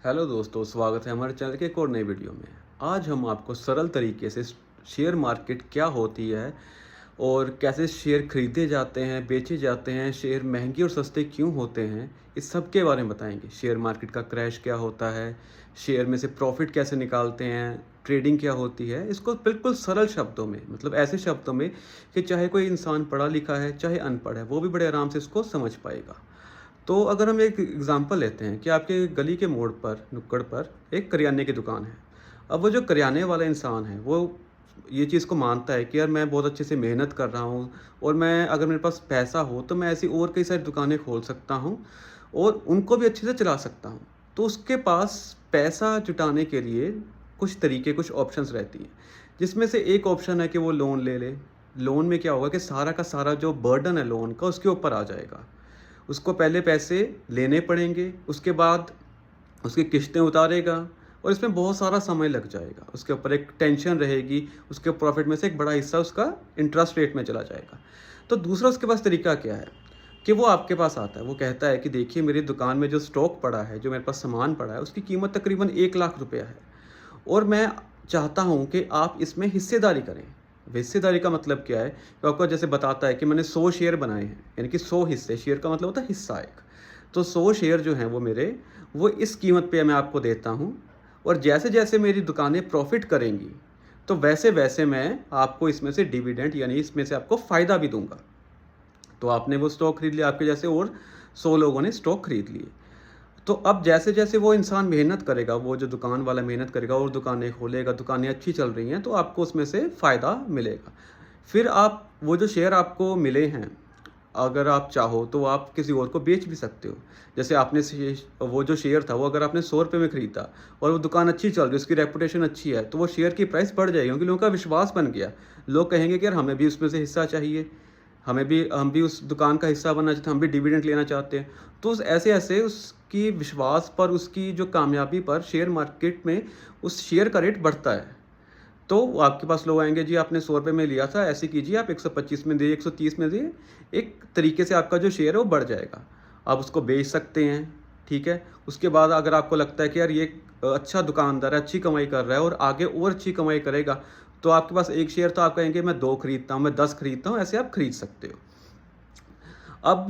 Hello दोस्तों, स्वागत है हमारे चैनल के एक और नई वीडियो में। आज हम आपको सरल तरीके से शेयर मार्केट क्या होती है और कैसे शेयर खरीदे जाते हैं, बेचे जाते हैं, शेयर महंगे और सस्ते क्यों होते हैं, इस सब के बारे में बताएंगे। शेयर मार्केट का क्रैश क्या होता है, शेयर में से प्रॉफिट कैसे निकालते हैं, ट्रेडिंग क्या होती है। इसको बिल्कुल सरल शब्दों में, मतलब ऐसे शब्दों में कि चाहे कोई इंसान पढ़ा लिखा है चाहे अनपढ़ है, वो भी बड़े आराम से इसको समझ पाएगा। तो अगर हम एक एग्ज़ाम्पल लेते हैं कि आपके गली के मोड़ पर, नुक्कड़ पर एक करियाने की दुकान है। अब वो जो करियाने वाला इंसान है, वो ये चीज़ को मानता है कि यार मैं बहुत अच्छे से मेहनत कर रहा हूँ और मैं, अगर मेरे पास पैसा हो तो मैं ऐसी और कई सारी दुकानें खोल सकता हूँ और उनको भी अच्छे से चला सकता हूँ। तो उसके पास पैसा जुटाने के लिए कुछ तरीके, कुछ ऑप्शंस रहती हैं, जिसमें से एक ऑप्शन है कि वो लोन ले ले। लोन में क्या होगा कि सारा का सारा जो बर्डन है लोन का उसके ऊपर आ जाएगा। उसको पहले पैसे लेने पड़ेंगे, उसके बाद उसकी किश्तें उतारेगा और इसमें बहुत सारा समय लग जाएगा। उसके ऊपर एक टेंशन रहेगी, उसके प्रॉफिट में से एक बड़ा हिस्सा उसका इंटरेस्ट रेट में चला जाएगा। तो दूसरा उसके पास तरीका क्या है कि वो आपके पास आता है, वो कहता है कि देखिए मेरी दुकान में जो स्टॉक पड़ा है, जो मेरे पास सामान पड़ा है, उसकी कीमत तकरीबन 1 लाख रुपया है और मैं चाहता हूँ कि आप इसमें हिस्सेदारी करें। अब हिस्सेदारी का मतलब क्या है कि आपको जैसे बताता है कि मैंने 100 शेयर बनाए हैं, यानी कि 100 हिस्से। शेयर का मतलब होता है हिस्सा एक। तो 100 शेयर जो हैं वो मेरे, वो इस कीमत पे मैं आपको देता हूँ और जैसे जैसे मेरी दुकानें प्रॉफिट करेंगी तो वैसे वैसे मैं आपको इसमें से डिविडेंड, यानी इसमें से आपको फ़ायदा भी दूंगा। तो आपने वो स्टॉक खरीद लिया, आपके जैसे और 100 लोगों ने स्टॉक खरीद लिए। तो अब जैसे जैसे वो इंसान मेहनत करेगा, वो जो दुकान वाला मेहनत करेगा और दुकानें खोलेगा, दुकानें अच्छी चल रही हैं, तो आपको उसमें से फ़ायदा मिलेगा। फिर आप वो जो शेयर आपको मिले हैं, अगर आप चाहो तो आप किसी और को बेच भी सकते हो। जैसे आपने वो जो शेयर था, वो अगर आपने 100 रुपये में खरीदा और वो दुकान अच्छी चल रही है, उसकी रेपुटेशन अच्छी है, तो वो शेयर की प्राइस बढ़ जाएगी क्योंकि लोगों का विश्वास बन गया। लोग कहेंगे कि यार हमें भी उसमें से हिस्सा चाहिए, हम भी उस दुकान का हिस्सा बनना चाहते हैं, हम भी डिविडेंड लेना चाहते हैं। तो ऐसे ऐसे उसकी विश्वास पर, उसकी जो कामयाबी पर शेयर मार्केट में उस शेयर का रेट बढ़ता है। तो आपके पास लोग आएंगे, जी आपने 100 रुपये में लिया था, ऐसे कीजिए आप 125 में दिए, 130 में दिए। एक तरीके से आपका जो शेयर है वो बढ़ जाएगा। आप उसको बेच सकते हैं, ठीक है। उसके बाद अगर आपको लगता है कि यार ये अच्छा दुकानदार है, अच्छी कमाई कर रहा है और आगे और अच्छी कमाई करेगा, तो आपके पास एक शेयर, तो आप कहेंगे मैं 2 खरीदता हूँ, मैं 10 खरीदता हूँ, ऐसे आप खरीद सकते हो। अब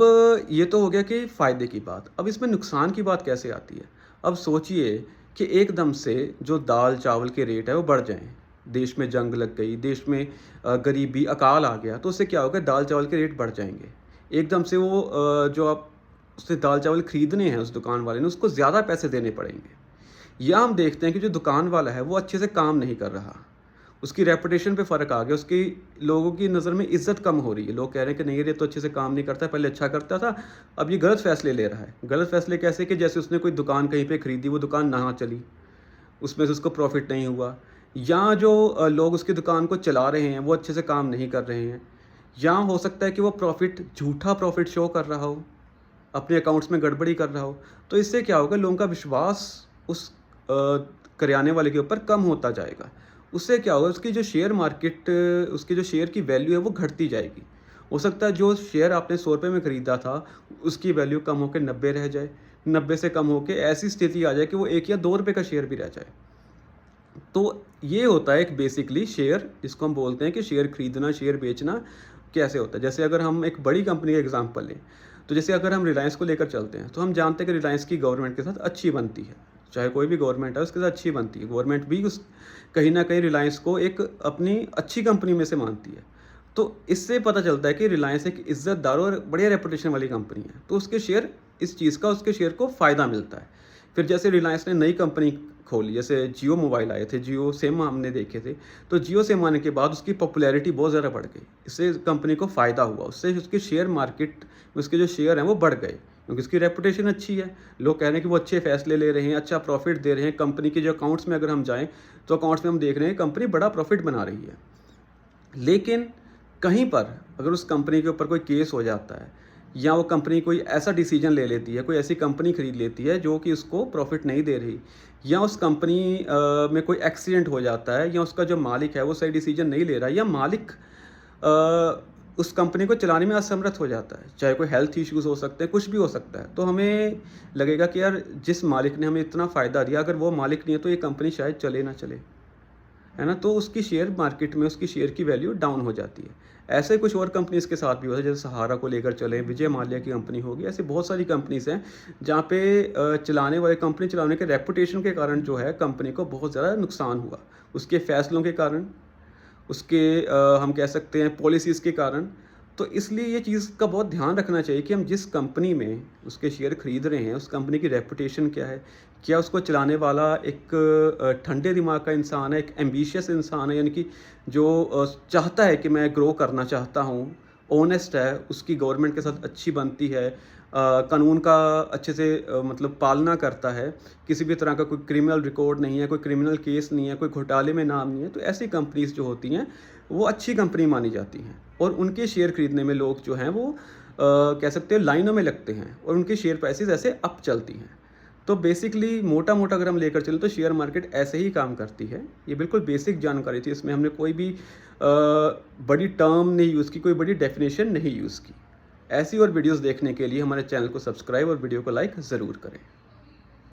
ये तो हो गया कि फ़ायदे की बात। अब इसमें नुकसान की बात कैसे आती है? अब सोचिए कि एकदम से जो दाल चावल के रेट है वो बढ़ जाएँ। देश में जंग लग गई, देश में गरीबी, अकाल आ गया, तो उससे क्या होगा, दाल चावल के रेट बढ़ जाएँगे। एकदम से वो जो आप उससे दाल चावल खरीदने हैं उस दुकान वाले ने, उसको ज़्यादा पैसे देने पड़ेंगे। या हम देखते हैं कि जो दुकान वाला है वो अच्छे से काम नहीं कर रहा, उसकी रेपुटेशन पे फ़र्क आ गया, उसकी लोगों की नज़र में इज़्ज़त कम हो रही है। लोग कह रहे हैं कि नहीं ये तो अच्छे से काम नहीं करता है, पहले अच्छा करता था, अब ये गलत फ़ैसले ले रहा है। गलत फ़ैसले कैसे कि जैसे उसने कोई दुकान कहीं पे खरीदी, वो दुकान ना चली, उसमें से उसको प्रॉफ़िट नहीं हुआ। या जो लोग उसकी दुकान को चला रहे हैं वो अच्छे से काम नहीं कर रहे हैं। या हो सकता है कि वो प्रॉफ़िट, झूठा प्रॉफ़िट शो कर रहा हो, अपने अकाउंट्स में गड़बड़ी कर रहा हो। तो इससे क्या होगा, लोगों का विश्वास उस करियाने वाले के ऊपर कम होता जाएगा। उससे क्या होगा, उसकी जो शेयर मार्केट, उसकी जो शेयर की वैल्यू है वो घटती जाएगी। हो सकता है जो शेयर आपने 100 रुपये में ख़रीदा था, उसकी वैल्यू कम होकर 90 रह जाए, 90 से कम होके ऐसी स्थिति आ जाए कि वो 1 या 2 रुपये का शेयर भी रह जाए। तो ये होता है एक बेसिकली शेयर, जिसको हम बोलते हैं कि शेयर खरीदना, शेयर बेचना कैसे होता है। जैसे अगर हम एक बड़ी कंपनी का एग्जांपल लें, तो जैसे अगर हम रिलायंस को लेकर चलते हैं, तो हम जानते हैं कि रिलायंस की गवर्नमेंट के साथ अच्छी बनती है। चाहे कोई भी गवर्नमेंट है उसके साथ अच्छी बनती है, गवर्नमेंट भी उस कहीं ना कहीं रिलायंस को एक अपनी अच्छी कंपनी में से मानती है। तो इससे पता चलता है कि रिलायंस एक इज्जतदार और बढ़िया रेपुटेशन वाली कंपनी है, तो उसके शेयर, इस चीज़ का उसके शेयर को फ़ायदा मिलता है। फिर जैसे रिलायंस ने नई कंपनी खोली, जैसे जियो मोबाइल आए थे, जियो सिम हमने देखे थे, तो जियो सिम आने के बाद उसकी पॉपुलैरिटी बहुत ज़्यादा बढ़ गई। इससे कंपनी को फ़ायदा हुआ, उससे उसके शेयर मार्केट में उसके जो शेयर हैं वो बढ़ गए, क्योंकि उसकी रेपुटेशन अच्छी है। लोग कह रहे हैं कि वो अच्छे फैसले ले रहे हैं, अच्छा प्रॉफिट दे रहे हैं। कंपनी के जो अकाउंट्स में अगर हम जाएँ, तो अकाउंट्स में हम देख रहे हैं कंपनी बड़ा प्रॉफिट बना रही है। लेकिन कहीं पर अगर उस कंपनी के ऊपर कोई केस हो जाता है, या वो कंपनी कोई ऐसा डिसीजन ले लेती है, कोई ऐसी कंपनी खरीद लेती है जो कि उसको प्रॉफिट नहीं दे रही, या उस कंपनी में कोई एक्सीडेंट हो जाता है, या उसका जो मालिक है वो सही डिसीजन नहीं ले रहा, या मालिक उस कंपनी को चलाने में असमर्थ हो जाता है, चाहे कोई हेल्थ इश्यूज़ हो सकते हैं, कुछ भी हो सकता है। तो हमें लगेगा कि यार जिस मालिक ने हमें इतना फ़ायदा दिया, अगर वो मालिक नहीं है तो ये कंपनी शायद चले ना चले, है ना? तो उसकी शेयर मार्केट में उसकी शेयर की वैल्यू डाउन हो जाती है। ऐसे कुछ और कंपनीज़ के साथ भी होता है, जैसे सहारा को लेकर चलें, विजय माल्या की कंपनी होगी, ऐसी बहुत सारी कंपनीज़ हैं जहाँ पे चलाने वाले कंपनी चलाने के रेपुटेशन के कारण जो है कंपनी को बहुत ज़्यादा नुकसान हुआ। उसके फैसलों के कारण, उसके हम कह सकते हैं पॉलिसीज़ के कारण। तो इसलिए ये चीज़ का बहुत ध्यान रखना चाहिए कि हम जिस कंपनी में उसके शेयर खरीद रहे हैं, उस कंपनी की रेपुटेशन क्या है? क्या उसको चलाने वाला एक ठंडे दिमाग का इंसान है, एक एम्बिशियस इंसान है, यानी कि जो चाहता है कि मैं ग्रो करना चाहता हूँ, ऑनेस्ट है, उसकी गवर्नमेंट के साथ अच्छी बनती है, कानून का अच्छे से मतलब पालना करता है, किसी भी तरह का कोई क्रिमिनल रिकॉर्ड नहीं है, कोई क्रिमिनल केस नहीं है, कोई घोटाले में नाम नहीं है, तो ऐसी कंपनीज़ जो होती हैं, वो अच्छी कंपनी मानी जाती हैं और उनके शेयर खरीदने में लोग जो हैं वो कह सकते हैं लाइनों में लगते हैं और उनके शेयर प्राइसेस ऐसे अप चलती हैं। तो बेसिकली मोटा-मोटा अगर हम लेकर चलें तो शेयर मार्केट ऐसे ही काम करती है। ये बिल्कुल बेसिक जानकारी थी, इसमें हमने कोई भी बड़ी टर्म नहीं यूज़ की, कोई बड़ी डेफ़िनेशन नहीं यूज़ की। ऐसी और वीडियोज़ देखने के लिए हमारे चैनल को सब्सक्राइब और वीडियो को लाइक ज़रूर करें।